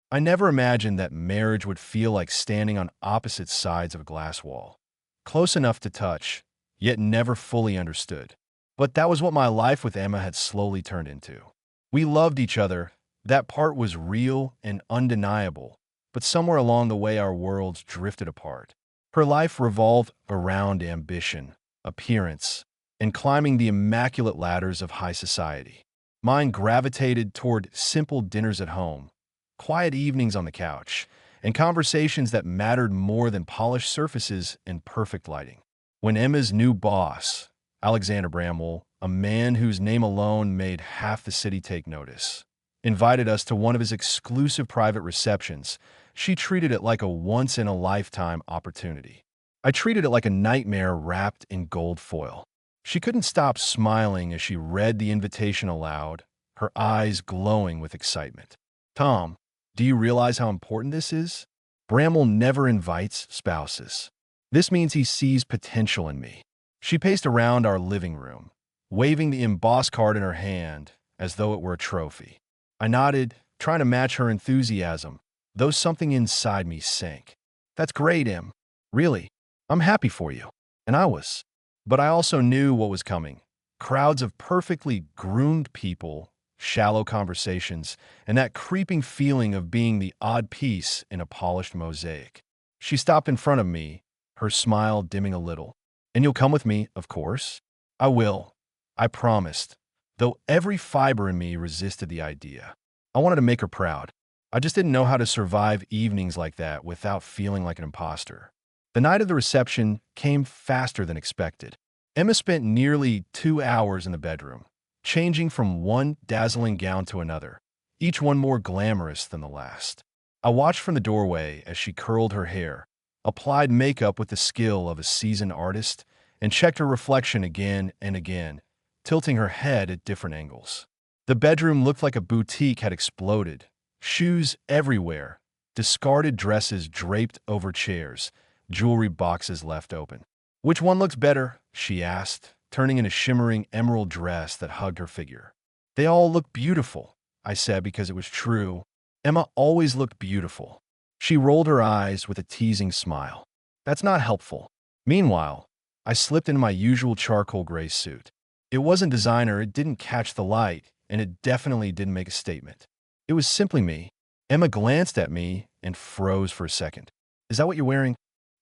I never imagined that marriage would feel like standing on opposite sides of a glass wall. Close enough to touch, yet never fully understood. But that was what my life with Emma had slowly turned into. We loved each other. That part was real and undeniable. But somewhere along the way, our worlds drifted apart. Her life revolved around ambition, appearance, and climbing the immaculate ladders of high society. Mine gravitated toward simple dinners at home, quiet evenings on the couch, and conversations that mattered more than polished surfaces and perfect lighting. When Emma's new boss, Alexander Bramwell, a man whose name alone made half the city take notice, invited us to one of his exclusive private receptions, she treated it like a once-in-a-lifetime opportunity. I treated it like a nightmare wrapped in gold foil. She couldn't stop smiling as she read the invitation aloud, her eyes glowing with excitement. Tom, do you realize how important this is? Bramwell never invites spouses. This means he sees potential in me. She paced around our living room, waving the embossed card in her hand as though it were a trophy. I nodded, trying to match her enthusiasm, though something inside me sank. That's great, Em. Really, I'm happy for you. And I was. But I also knew what was coming. Crowds of perfectly groomed people, shallow conversations, and that creeping feeling of being the odd piece in a polished mosaic. She stopped in front of me, her smile dimming a little. And you'll come with me, of course? I will. I promised, though every fiber in me resisted the idea. I wanted to make her proud. I just didn't know how to survive evenings like that without feeling like an imposter. The night of the reception came faster than expected. Emma spent nearly 2 hours in the bedroom, changing from one dazzling gown to another, each one more glamorous than the last. I watched from the doorway as she curled her hair, applied makeup with the skill of a seasoned artist, and checked her reflection again and again, tilting her head at different angles. The bedroom looked like a boutique had exploded. Shoes everywhere, discarded dresses draped over chairs, jewelry boxes left open. "Which one looks better?" she asked, turning in a shimmering emerald dress that hugged her figure. "They all look beautiful," I said because it was true. Emma always looked beautiful. She rolled her eyes with a teasing smile. "That's not helpful." Meanwhile, I slipped into my usual charcoal gray suit. It wasn't designer, it didn't catch the light, and it definitely didn't make a statement. It was simply me. Emma glanced at me and froze for a second. "Is that what you're wearing?"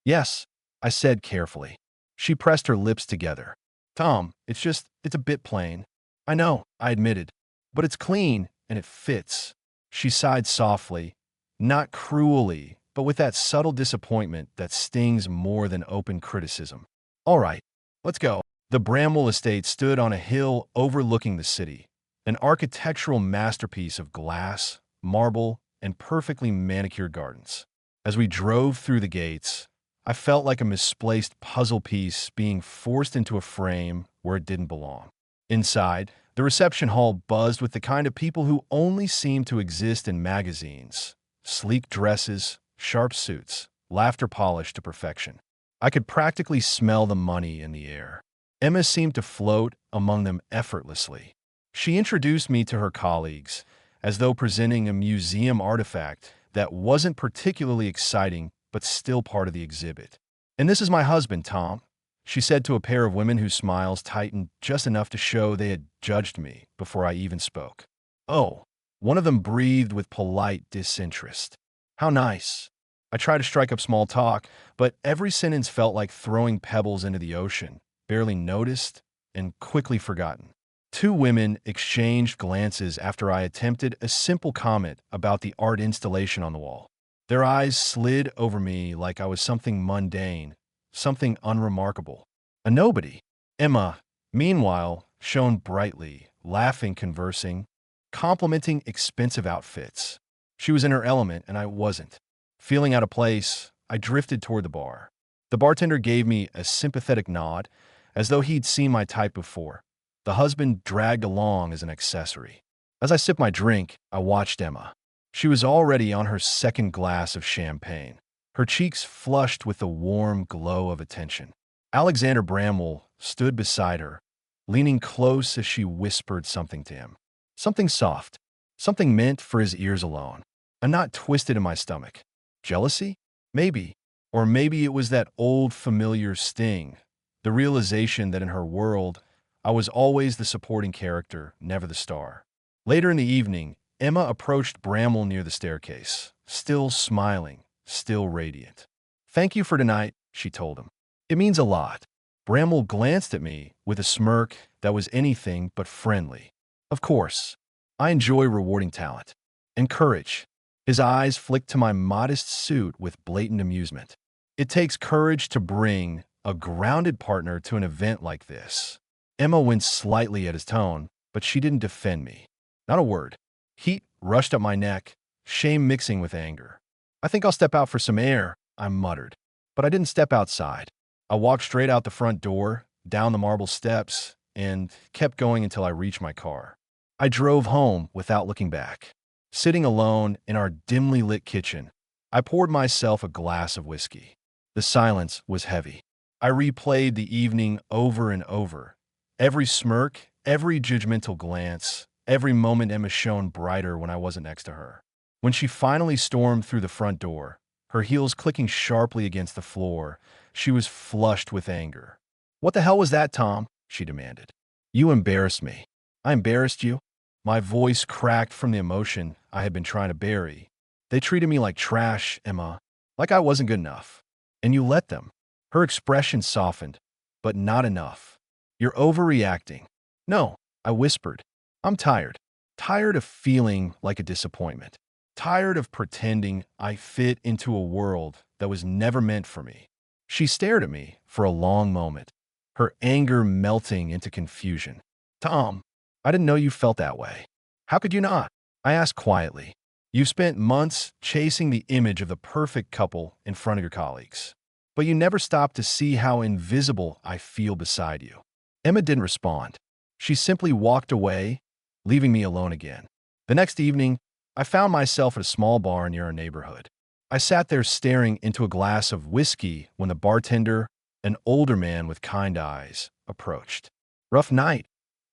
"Yes," I said carefully. She pressed her lips together. "Tom, it's a bit plain." "I know," I admitted. "But it's clean, and it fits." She sighed softly, not cruelly, but with that subtle disappointment that stings more than open criticism. "All right, let's go." The Bramwell estate stood on a hill overlooking the city, an architectural masterpiece of glass, marble, and perfectly manicured gardens. As we drove through the gates, I felt like a misplaced puzzle piece being forced into a frame where it didn't belong. Inside, the reception hall buzzed with the kind of people who only seem to exist in magazines. Sleek dresses, sharp suits, laughter polished to perfection. I could practically smell the money in the air. Emma seemed to float among them effortlessly. She introduced me to her colleagues, as though presenting a museum artifact that wasn't particularly exciting but still part of the exhibit. "And this is my husband, Tom," she said to a pair of women whose smiles tightened just enough to show they had judged me before I even spoke. "Oh," one of them breathed with polite disinterest. "How nice." I tried to strike up small talk, but every sentence felt like throwing pebbles into the ocean, barely noticed and quickly forgotten. 2 women exchanged glances after I attempted a simple comment about the art installation on the wall. Their eyes slid over me like I was something mundane, something unremarkable. A nobody. Emma, meanwhile, shone brightly, laughing, conversing, complimenting expensive outfits. She was in her element, and I wasn't. Feeling out of place, I drifted toward the bar. The bartender gave me a sympathetic nod, as though he'd seen my type before. The husband dragged along as an accessory. As I sipped my drink, I watched Emma. She was already on her second glass of champagne, her cheeks flushed with the warm glow of attention. Alexander Bramwell stood beside her, leaning close as she whispered something to him. Something soft, something meant for his ears alone. A knot twisted in my stomach. Jealousy? Maybe. Or maybe it was that old familiar sting, the realization that in her world, I was always the supporting character, never the star. Later in the evening, Emma approached Bramwell near the staircase, still smiling, still radiant. "Thank you for tonight," she told him. "It means a lot." Bramwell glanced at me with a smirk that was anything but friendly. "Of course. I enjoy rewarding talent. And courage." His eyes flicked to my modest suit with blatant amusement. "It takes courage to bring a grounded partner to an event like this." Emma winced slightly at his tone, but she didn't defend me. Not a word. Heat rushed up my neck, shame mixing with anger. "I think I'll step out for some air," I muttered. But I didn't step outside. I walked straight out the front door, down the marble steps, and kept going until I reached my car. I drove home without looking back. Sitting alone in our dimly lit kitchen, I poured myself a glass of whiskey. The silence was heavy. I replayed the evening over and over. Every smirk, every judgmental glance, every moment Emma shone brighter when I wasn't next to her. When she finally stormed through the front door, her heels clicking sharply against the floor, she was flushed with anger. "What the hell was that, Tom?" she demanded. "You embarrassed me." "I embarrassed you?" My voice cracked from the emotion I had been trying to bury. "They treated me like trash, Emma. Like I wasn't good enough. And you let them." Her expression softened, but not enough. "You're overreacting." "No," I whispered. "I'm tired. Tired of feeling like a disappointment. Tired of pretending I fit into a world that was never meant for me." She stared at me for a long moment, her anger melting into confusion. "Tom, I didn't know you felt that way." "How could you not?" I asked quietly. "You've spent months chasing the image of the perfect couple in front of your colleagues. But you never stopped to see how invisible I feel beside you." Emma didn't respond. She simply walked away, leaving me alone again. The next evening, I found myself at a small bar near our neighborhood. I sat there staring into a glass of whiskey when the bartender, an older man with kind eyes, approached. "Rough night?"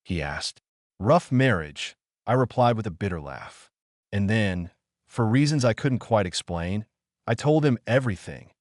he asked. "Rough marriage," I replied with a bitter laugh. And then, for reasons I couldn't quite explain, I told him everything.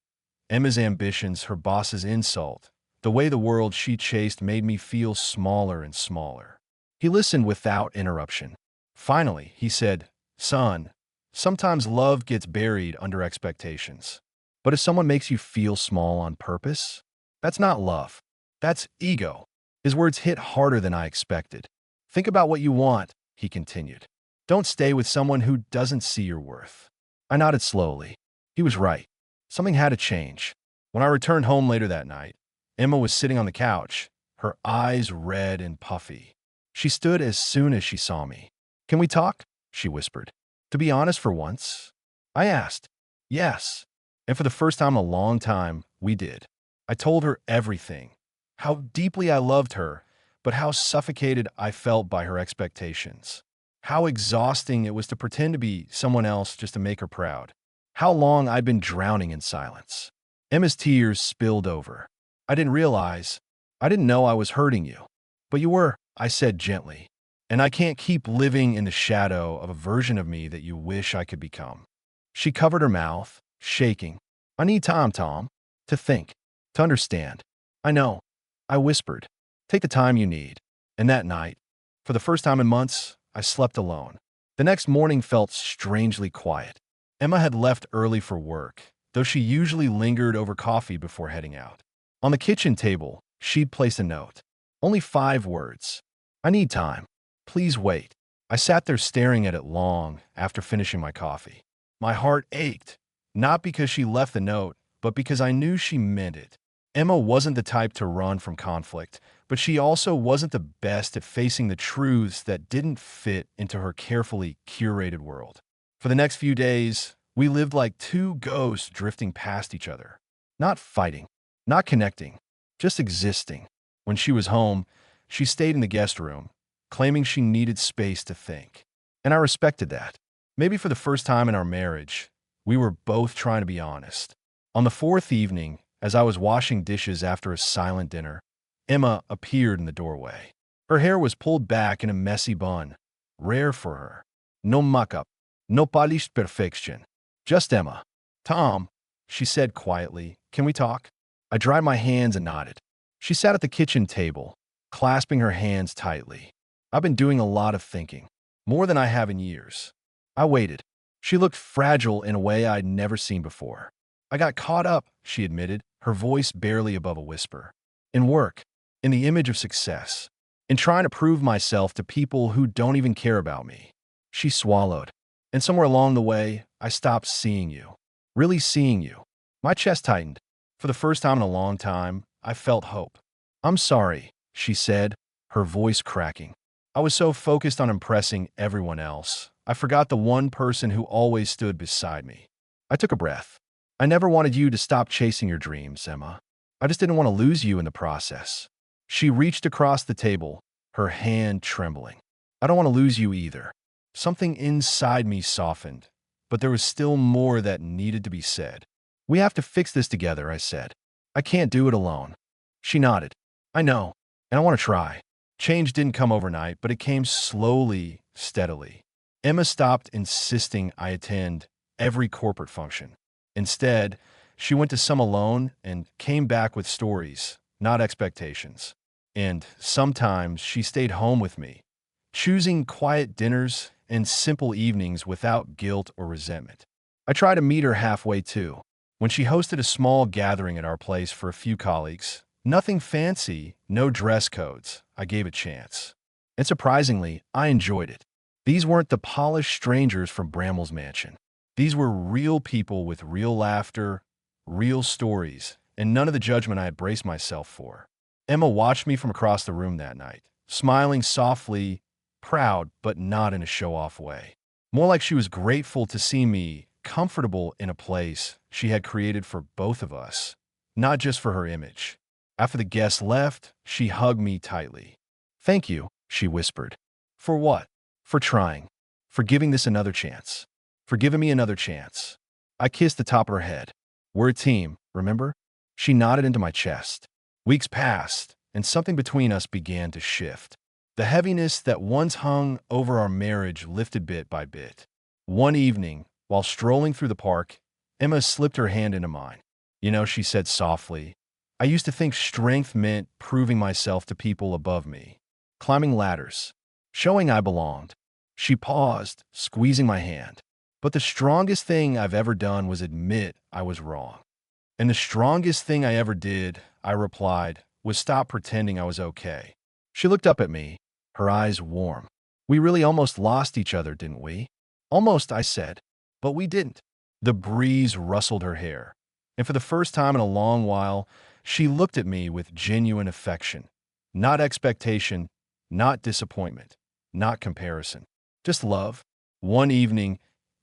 Emma's ambitions, her boss's insult, the way the world she chased made me feel smaller and smaller. He listened without interruption. Finally, he said, "Son, sometimes love gets buried under expectations. But if someone makes you feel small on purpose, that's not love. That's ego." His words hit harder than I expected. "Think about what you want," he continued. "Don't stay with someone who doesn't see your worth." I nodded slowly. He was right. Something had to change. When I returned home later that night, Emma was sitting on the couch, her eyes red and puffy. She stood as soon as she saw me. "Can we talk?" she whispered. "To be honest for once?" I asked. "Yes." And for the first time in a long time, we did. I told her everything. How deeply I loved her, but how suffocated I felt by her expectations. How exhausting it was to pretend to be someone else just to make her proud. How long I'd been drowning in silence. Emma's tears spilled over. I didn't know I was hurting you." "But you were," I said gently. "And I can't keep living in the shadow of a version of me that you wish I could become." She covered her mouth, shaking. "I need time, Tom, to think, to understand." "I know," I whispered. "Take the time you need." And that night, for the first time in months, I slept alone. The next morning felt strangely quiet. Emma had left early for work, though she usually lingered over coffee before heading out. On the kitchen table, she'd placed a note. Only 5 words. "I need time. Please wait." I sat there staring at it long after finishing my coffee. My heart ached, not because she left the note, but because I knew she meant it. Emma wasn't the type to run from conflict, but she also wasn't the best at facing the truths that didn't fit into her carefully curated world. For the next few days, we lived like 2 ghosts drifting past each other. Not fighting, not connecting, just existing. When she was home, she stayed in the guest room, claiming she needed space to think. And I respected that. Maybe for the first time in our marriage, we were both trying to be honest. On the 4th evening, as I was washing dishes after a silent dinner, Emma appeared in the doorway. Her hair was pulled back in a messy bun, rare for her. No muck-up, No polish perfection. Just Emma. Tom, she said quietly, can we talk? I dried my hands and nodded. She sat at the kitchen table, clasping her hands tightly. I've been doing a lot of thinking, more than I have in years. I waited. She looked fragile in a way I'd never seen before. I got caught up, she admitted, her voice barely above a whisper. In work, in the image of success, in trying to prove myself to people who don't even care about me. She swallowed. And somewhere along the way, I stopped seeing you. Really seeing you. My chest tightened. For the first time in a long time, I felt hope. I'm sorry, she said, her voice cracking. I was so focused on impressing everyone else, I forgot the one person who always stood beside me. I took a breath. I never wanted you to stop chasing your dreams, Emma. I just didn't want to lose you in the process. She reached across the table, her hand trembling. I don't want to lose you either. Something inside me softened, but there was still more that needed to be said. We have to fix this together, I said. I can't do it alone. She nodded. I know, and I want to try. Change didn't come overnight, but it came slowly, steadily. Emma stopped insisting I attend every corporate function. Instead, she went to some alone and came back with stories, not expectations. And sometimes she stayed home with me, choosing quiet dinners and simple evenings without guilt or resentment. I tried to meet her halfway too. When she hosted a small gathering at our place for a few colleagues, nothing fancy, no dress codes, I gave a chance. And surprisingly, I enjoyed it. These weren't the polished strangers from Bramwell's mansion. These were real people with real laughter, real stories, and none of the judgment I had braced myself for. Emma watched me from across the room that night, smiling softly, proud but not in a show-off way. More like she was grateful to see me comfortable in a place she had created for both of us, not just for her image. After the guests left, she hugged me tightly. Thank you, she whispered. For what? For trying. For giving this another chance. For giving me another chance. I kissed the top of her head. We're a team, remember? She nodded into my chest. Weeks passed, and something between us began to shift. The heaviness that once hung over our marriage lifted bit by bit. One evening, while strolling through the park, Emma slipped her hand into mine. You know, she said softly, I used to think strength meant proving myself to people above me, climbing ladders, showing I belonged. She paused, squeezing my hand. But the strongest thing I've ever done was admit I was wrong. And the strongest thing I ever did, I replied, was stop pretending I was okay. She looked up at me, her eyes warm. We really almost lost each other, didn't we? Almost, I said. But we didn't. The breeze rustled her hair. And for the first time in a long while, she looked at me with genuine affection. Not expectation, not disappointment, not comparison. Just love. One evening,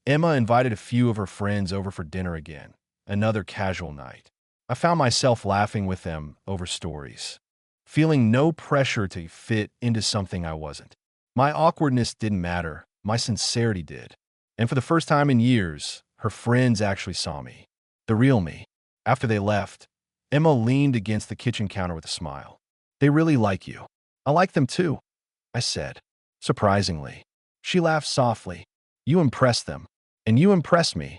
Emma invited a few of her friends over for dinner again. Another casual night. I found myself laughing with them over stories, feeling no pressure to fit into something I wasn't. My awkwardness didn't matter, my sincerity did. And for the first time in years, her friends actually saw me, the real me. After they left, Emma leaned against the kitchen counter with a smile. They really like you. I like them too, I said. Surprisingly. She laughed softly. You impressed them, and you impressed me,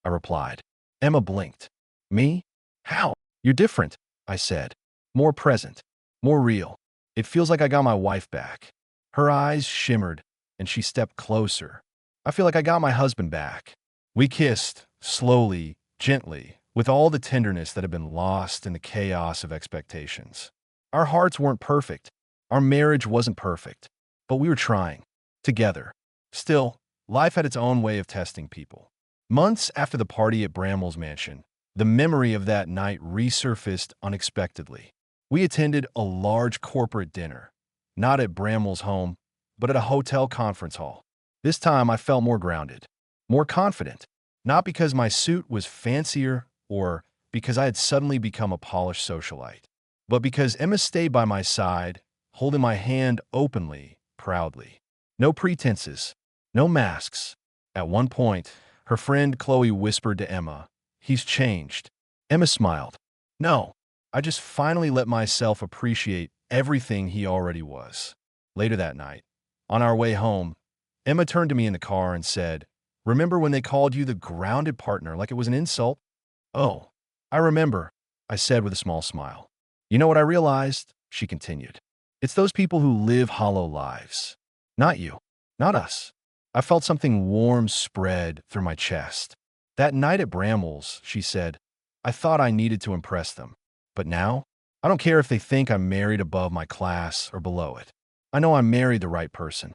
I replied. Emma blinked. Me? How? You're different, I said. More present, more real. It feels like I got my wife back. Her eyes shimmered, and she stepped closer. I feel like I got my husband back. We kissed, slowly, gently, with all the tenderness that had been lost in the chaos of expectations. Our hearts weren't perfect. Our marriage wasn't perfect. But we were trying. Together. Still, life had its own way of testing people. Months after the party at Bramwell's mansion, the memory of that night resurfaced unexpectedly. We attended a large corporate dinner, not at Bramwell's home, but at a hotel conference hall. This time I felt more grounded, more confident, not because my suit was fancier or because I had suddenly become a polished socialite, but because Emma stayed by my side, holding my hand openly, proudly. No pretenses, no masks. At one point, her friend Chloe whispered to Emma, He's changed. Emma smiled. No, I just finally let myself appreciate everything he already was. Later that night, on our way home, Emma turned to me in the car and said, Remember when they called you the grounded partner like it was an insult? Oh, I remember, I said with a small smile. You know what I realized? She continued. It's those people who live hollow lives. Not you. Not us. I felt something warm spread through my chest. That night at Bramwell's, she said, I thought I needed to impress them. But now, I don't care if they think I'm married above my class or below it. I know I married the right person.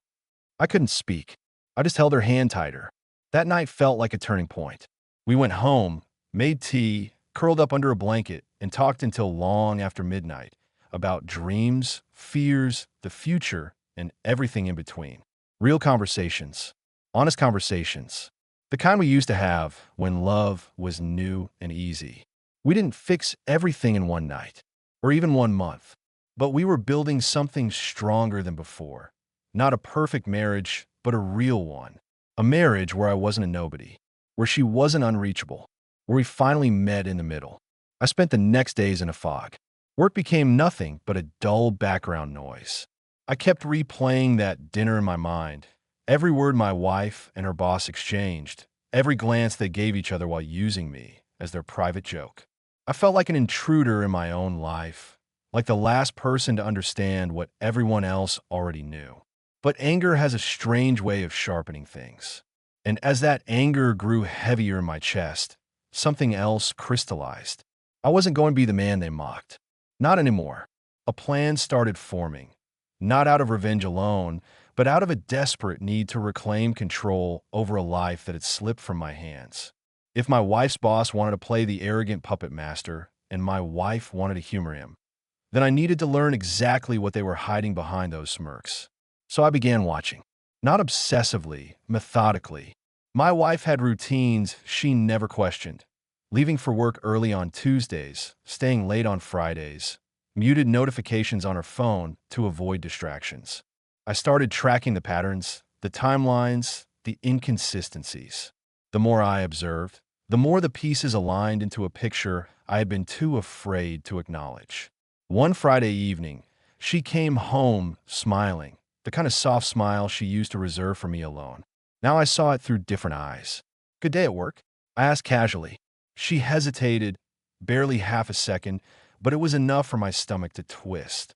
I couldn't speak. I just held her hand tighter. That night felt like a turning point. We went home, made tea, curled up under a blanket, and talked until long after midnight about dreams, fears, the future, and everything in between. Real conversations. Honest conversations. The kind we used to have when love was new and easy. We didn't fix everything in one night, or even one month, but we were building something stronger than before. Not a perfect marriage, but a real one. A marriage where I wasn't a nobody, where she wasn't unreachable, where we finally met in the middle. I spent the next days in a fog. Work became nothing but a dull background noise. I kept replaying that dinner in my mind. Every word my wife and her boss exchanged, every glance they gave each other while using me as their private joke. I felt like an intruder in my own life, like the last person to understand what everyone else already knew. But anger has a strange way of sharpening things. And as that anger grew heavier in my chest, something else crystallized. I wasn't going to be the man they mocked. Not anymore. A plan started forming, not out of revenge alone, but out of a desperate need to reclaim control over a life that had slipped from my hands. If my wife's boss wanted to play the arrogant puppet master, and my wife wanted to humor him, then I needed to learn exactly what they were hiding behind those smirks. So I began watching. Not obsessively, methodically. My wife had routines she never questioned. Leaving for work early on Tuesdays, staying late on Fridays, muted notifications on her phone to avoid distractions. I started tracking the patterns, the timelines, the inconsistencies. The more I observed, the more the pieces aligned into a picture I had been too afraid to acknowledge. One Friday evening, she came home smiling, the kind of soft smile she used to reserve for me alone. Now I saw it through different eyes. Good day at work? I asked casually. She hesitated, barely half a second, but it was enough for my stomach to twist.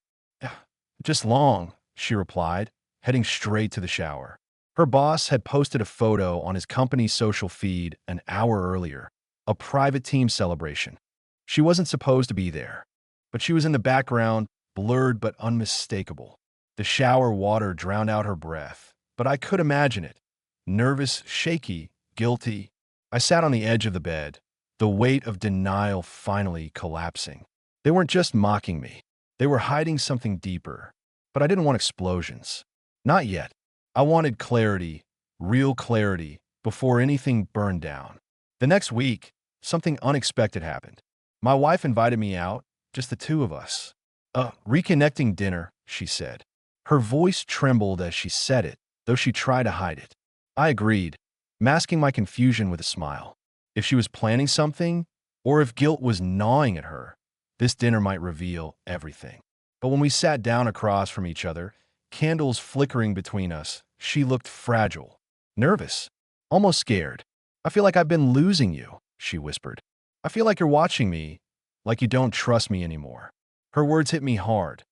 Just long, she replied, heading straight to the shower. Her boss had posted a photo on his company's social feed an hour earlier, a private team celebration. She wasn't supposed to be there, but she was in the background, blurred but unmistakable. The shower water drowned out her breath, but I could imagine it. Nervous, shaky, guilty. I sat on the edge of the bed, the weight of denial finally collapsing. They weren't just mocking me. They were hiding something deeper. But I didn't want explosions. Not yet. I wanted clarity, real clarity, before anything burned down. The next week, something unexpected happened. My wife invited me out, just the two of us. A reconnecting dinner, she said. Her voice trembled as she said it, though she tried to hide it. I agreed, masking my confusion with a smile. If she was planning something, or if guilt was gnawing at her, this dinner might reveal everything. But when we sat down across from each other, candles flickering between us, she looked fragile, nervous, almost scared. I feel like I've been losing you, she whispered. I feel like you're watching me, like you don't trust me anymore. Her words hit me hard,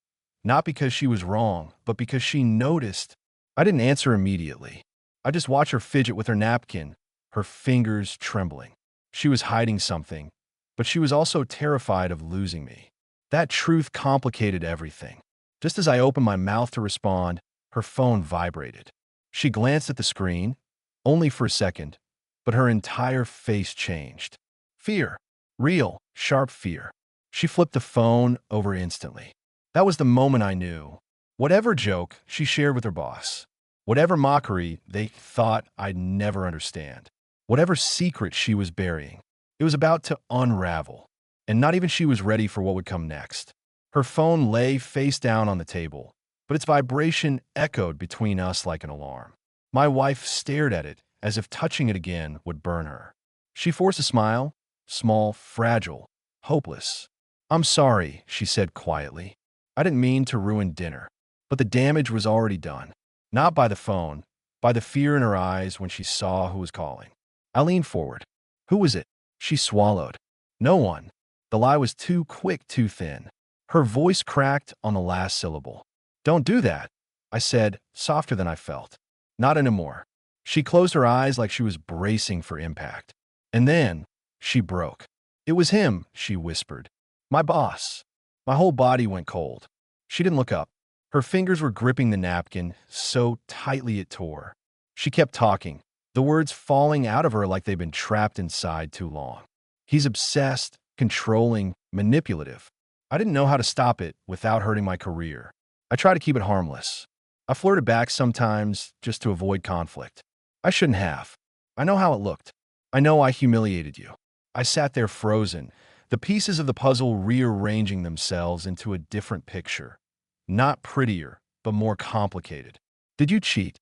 not because she was wrong, but because she noticed. I didn't answer immediately. I just watched her fidget with her napkin, her fingers trembling. She was hiding something, but she was also terrified of losing me. That truth complicated everything. Just as I opened my mouth to respond, her phone vibrated. She glanced at the screen, only for a second, but her entire face changed. Fear. Real, sharp fear. She flipped the phone over instantly. That was the moment I knew. Whatever joke she shared with her boss, whatever mockery they thought I'd never understand, whatever secret she was burying, it was about to unravel. And not even she was ready for what would come next. Her phone lay face down on the table, but its vibration echoed between us like an alarm. My wife stared at it as if touching it again would burn her. She forced a smile, small, fragile, hopeless. I'm sorry, she said quietly. I didn't mean to ruin dinner, but the damage was already done. Not by the phone, by the fear in her eyes when she saw who was calling. I leaned forward. Who was it? She swallowed. No one. The lie was too quick, too thin. Her voice cracked on the last syllable. Don't do that, I said, softer than I felt. Not anymore. She closed her eyes like she was bracing for impact. And then she broke. It was him, she whispered. My boss. My whole body went cold. She didn't look up. Her fingers were gripping the napkin so tightly it tore. She kept talking, the words falling out of her like they'd been trapped inside too long. He's obsessed, controlling, manipulative. I didn't know how to stop it without hurting my career. I tried to keep it harmless. I flirted back sometimes just to avoid conflict. I shouldn't have. I know how it looked. I know I humiliated you. I sat there frozen, the pieces of the puzzle rearranging themselves into a different picture. Not prettier, but more complicated. Did you cheat?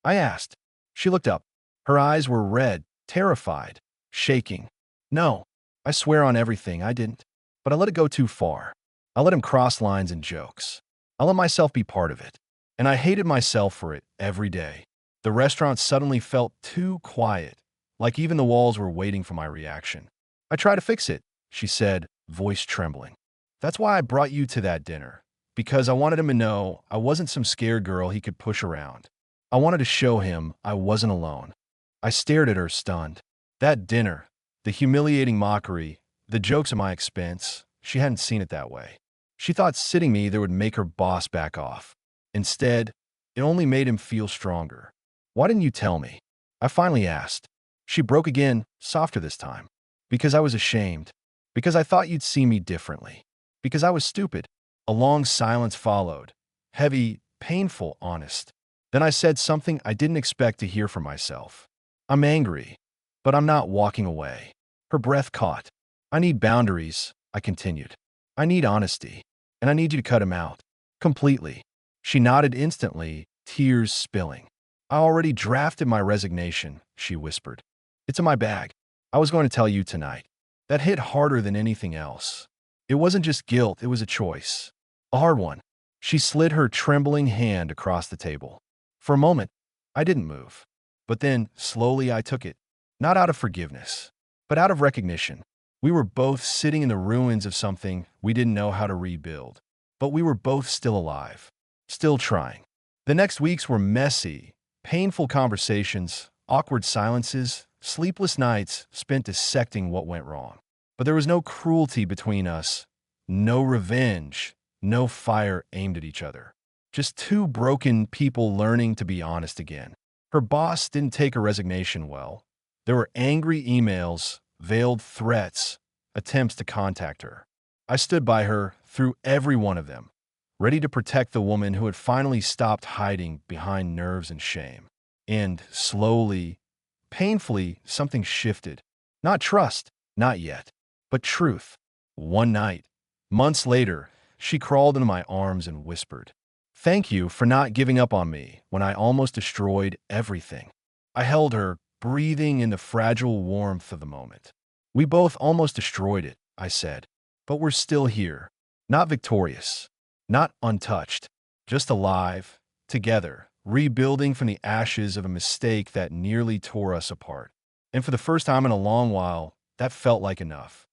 I asked. She looked up. Her eyes were red, terrified, shaking. No, I swear on everything I didn't. But I let it go too far. I let him cross lines and jokes. I let myself be part of it. And I hated myself for it every day. The restaurant suddenly felt too quiet, like even the walls were waiting for my reaction. I tried to fix it, she said, voice trembling. That's why I brought you to that dinner. Because I wanted him to know I wasn't some scared girl he could push around. I wanted to show him I wasn't alone. I stared at her, stunned. That dinner, the humiliating mockery, the jokes at my expense, she hadn't seen it that way. She thought sitting me there would make her boss back off. Instead, it only made him feel stronger. Why didn't you tell me? I finally asked. She broke again, softer this time. Because I was ashamed. Because I thought you'd see me differently. Because I was stupid. A long silence followed. Heavy, painful, honest. Then I said something I didn't expect to hear from myself. I'm angry, but I'm not walking away. Her breath caught. I need boundaries, I continued. I need honesty. And I need you to cut him out. Completely. She nodded instantly, tears spilling. I already drafted my resignation, she whispered. It's in my bag. I was going to tell you tonight. That hit harder than anything else. It wasn't just guilt, it was a choice. A hard one. She slid her trembling hand across the table. For a moment, I didn't move. But then, slowly, I took it. Not out of forgiveness, but out of recognition. We were both sitting in the ruins of something we didn't know how to rebuild. But we were both still alive. Still trying. The next weeks were messy, painful conversations, awkward silences, sleepless nights spent dissecting what went wrong. But there was no cruelty between us, no revenge, no fire aimed at each other. Just two broken people learning to be honest again. Her boss didn't take her resignation well. There were angry emails, veiled threats, attempts to contact her. I stood by her through every one of them, ready to protect the woman who had finally stopped hiding behind nerves and shame. And slowly, painfully, something shifted. Not trust, not yet, but truth. One night, months later, she crawled into my arms and whispered, "Thank you for not giving up on me when I almost destroyed everything." I held her, breathing in the fragile warmth of the moment. We both almost destroyed it, I said, but we're still here. Not victorious, not untouched, just alive, together, rebuilding from the ashes of a mistake that nearly tore us apart. And for the first time in a long while, that felt like enough.